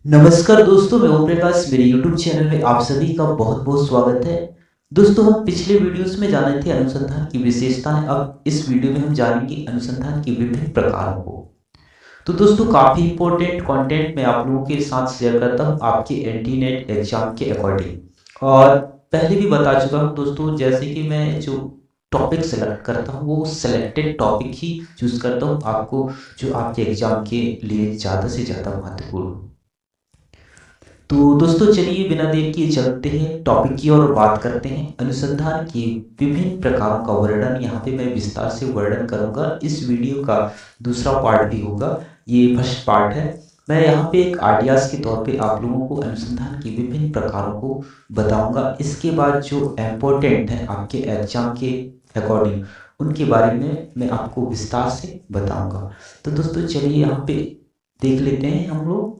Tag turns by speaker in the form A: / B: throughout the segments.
A: नमस्कार दोस्तों, मैं ओम प्रकाश। मेरे YouTube चैनल में आप सभी का बहुत बहुत स्वागत है। दोस्तों, हम पिछले वीडियोस में जाने थे अनुसंधान की विशेषताएं। अब इस वीडियो में हम जानेंगे अनुसंधान के विभिन्न प्रकारों को। तो दोस्तों, काफ़ी इंपॉर्टेंट कंटेंट मैं आप लोगों के साथ शेयर करता हूं आपके एंटी नेट एग्जाम के अकॉर्डिंग। और पहले भी बता चुका हूं दोस्तों, जैसे कि मैं जो टॉपिक सेलेक्ट करता हूं वो सिलेक्टेड टॉपिक ही चूज करता हूं आपको, जो आपके एग्जाम के लिए ज़्यादा से ज़्यादा महत्वपूर्ण हो। तो दोस्तों, चलिए बिना देर किए चलते हैं टॉपिक की ओर, बात करते हैं अनुसंधान के विभिन्न प्रकारों का वर्णन। यहाँ पे मैं विस्तार से वर्णन करूंगा। इस वीडियो का दूसरा पार्ट भी होगा, ये फर्स्ट पार्ट है। मैं यहाँ पे एक आइडियाज के तौर पे आप लोगों को अनुसंधान के विभिन्न प्रकारों को बताऊंगा। इसके बाद जो इम्पोर्टेंट है आपके एग्जाम के अकॉर्डिंग, उनके बारे में मैं आपको विस्तार से बताऊंगा। तो दोस्तों, चलिए यहाँ पे देख लेते हैं हम लोग।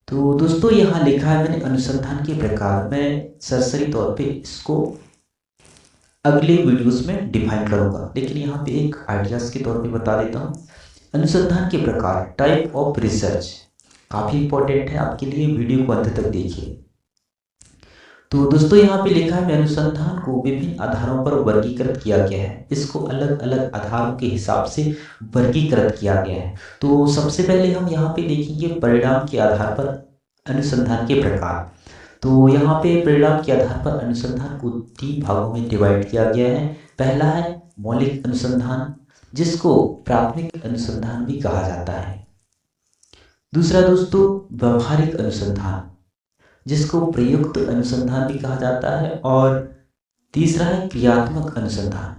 A: तो दोस्तों, यहाँ लिखा है मैंने अनुसंधान के प्रकार। मैं सरसरी तौर पे इसको अगले वीडियोस में डिफाइन करूंगा, लेकिन यहाँ पे एक आइडियाज के तौर पे बता देता हूँ। अनुसंधान के प्रकार, टाइप ऑफ रिसर्च, काफ़ी इंपॉर्टेंट है आपके लिए, वीडियो को अंत तक देखिए। तो दोस्तों, यहाँ पे लिखा है अनुसंधान को विभिन्न आधारों पर वर्गीकृत किया गया है। इसको अलग अलग आधारों के हिसाब से वर्गीकृत किया गया है। तो सबसे पहले हम यहाँ पे देखेंगे परिणाम के आधार पर अनुसंधान के प्रकार। तो यहाँ पे परिणाम के आधार पर अनुसंधान को 3 भागों में डिवाइड किया गया है। पहला है मौलिक अनुसंधान, जिसको प्राथमिक अनुसंधान भी कहा जाता है। दूसरा दोस्तों, व्यवहारिक अनुसंधान, जिसको प्रयुक्त अनुसंधान भी कहा जाता है। और तीसरा है क्रियात्मक अनुसंधान।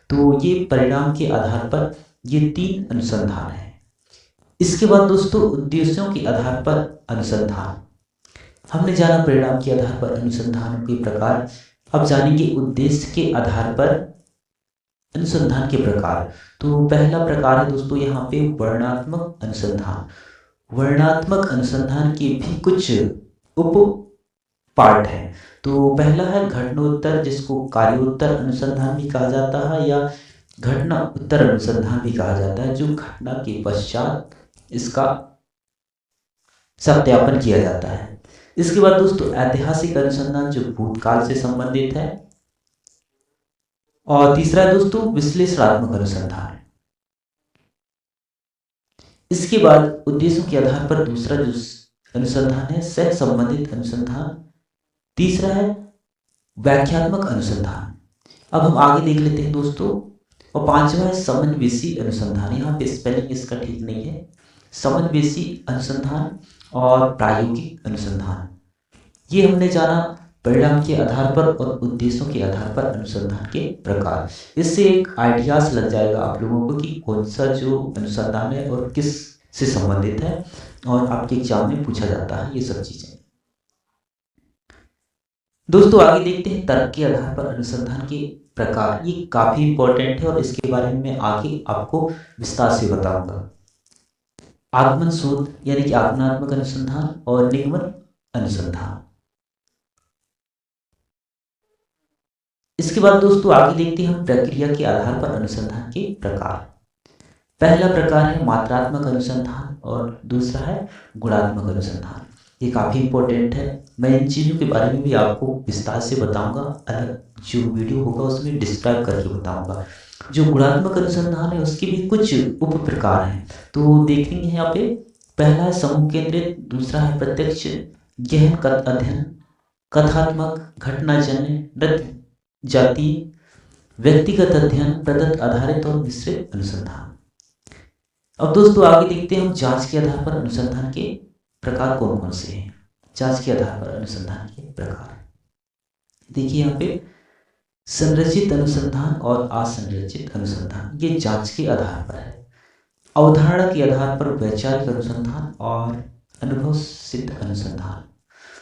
A: तो ये परिणाम के आधार पर ये 3 अनुसंधान है। इसके बाद दोस्तों, उद्देश्यों के आधार पर अनुसंधान। हमने जाना परिणाम के आधार पर अनुसंधान के प्रकार, अब जानेंगे उद्देश्य के आधार पर अनुसंधान के प्रकार। तो पहला प्रकार है दोस्तों यहाँ पे वर्णनात्मक अनुसंधान। वर्णनात्मक अनुसंधान के भी कुछ उप पार्ट है। तो पहला है घटनोत्तर, जिसको कार्योत्तर अनुसंधान भी कहा जाता है या घटना उत्तर अनुसंधान भी कहा जाता है, जो घटना के पश्चात इसका सत्यापन किया जाता है। इसके बाद दोस्तों, ऐतिहासिक अनुसंधान, जो भूतकाल से संबंधित है। और तीसरा है दोस्तों विश्लेषणात्मक अनुसंधान। इसके बाद उद्देश्यों के आधार पर दूसरा जो अनुसंधान है सह संबंधित अनुसंधान। तीसरा है व्याख्यात्मक अनुसंधान। अब हम आगे देख लेते हैं दोस्तों। और पांचवा है समन्वयी अनुसंधान। यहाँ पे स्पेलिंग इसका ठीक नहीं है। समन्वयी अनुसंधान और प्रायोगिक अनुसंधान, ये हमने जाना परिणाम के आधार पर और उद्देश्यों के आधार पर अनुसंधान के प्रकार। इससे एक आइडियाज लग जाएगा आप लोगों को कि कौन सा जो अनुसंधान है और किस से संबंधित है, और आपके एग्जाम में पूछा जाता है ये सब चीजें। दोस्तों, आगे देखते हैं तर्क के आधार पर अनुसंधान के प्रकार। ये काफी इंपॉर्टेंट है और इसके बारे में मैं आगे आपको विस्तार से बताऊंगा। आगमन शोध यानी कि आगमनात्मक अनुसंधान और निगमन अनुसंधान। इसके बाद दोस्तों आगे देखते हैं हम प्रक्रिया के आधार पर अनुसंधान के प्रकार। पहला प्रकार है मात्रात्मक अनुसंधान और दूसरा है गुणात्मक अनुसंधान। ये काफ़ी इंपॉर्टेंट है। मैं इन चीज़ों के बारे में भी आपको विस्तार से बताऊंगा, अलग जो वीडियो होगा उसमें डिस्क्राइब करके बताऊंगा। जो गुणात्मक अनुसंधान है उसके भी कुछ उप प्रकार हैं, तो देखेंगे यहाँ पे। पहला है समूह केंद्रित, दूसरा है प्रत्यक्ष गहन अध्ययन, कथात्मक, घटनाजन्य, नृत्य जाति, व्यक्तिगत अध्ययन, प्रदत्त आधारित और मिश्रित अनुसंधान। अब दोस्तों आगे देखते हैं हम जांच के आधार पर अनुसंधान के प्रकार कौन कौन से हैं। जांच के आधार पर अनुसंधान के प्रकार देखिए यहाँ पे, संरचित अनुसंधान और असंरचित अनुसंधान, ये जांच के आधार पर है। अवधारणा के आधार पर वैचारिक अनुसंधान और अनुभव सिद्ध अनुसंधान।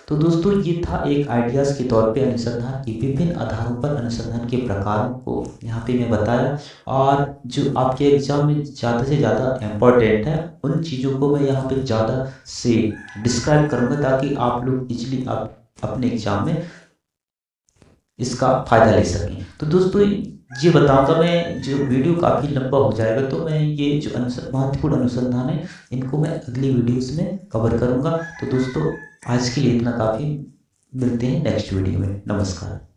A: तो दोस्तों, ये था एक आइडियाज के तौर पे अनुसंधान के विभिन्न आधारों पर अनुसंधान के प्रकारों को यहाँ पे मैं बताया। और जो आपके एग्जाम में ज़्यादा से ज़्यादा इम्पोर्टेंट है उन चीज़ों को मैं यहाँ पे ज़्यादा से डिस्क्राइब करूँगा, ताकि आप लोग इजली आप अपने एग्जाम में इसका फ़ायदा ले सकें। तो दोस्तों, ये बताऊंगा मैं। जो वीडियो काफ़ी लंबा हो जाएगा तो मैं ये जो महत्वपूर्ण अनुसंधान है इनको मैं अगली वीडियोस में कवर करूंगा। तो दोस्तों आज के लिए इतना काफ़ी। मिलते हैं नेक्स्ट वीडियो में। नमस्कार।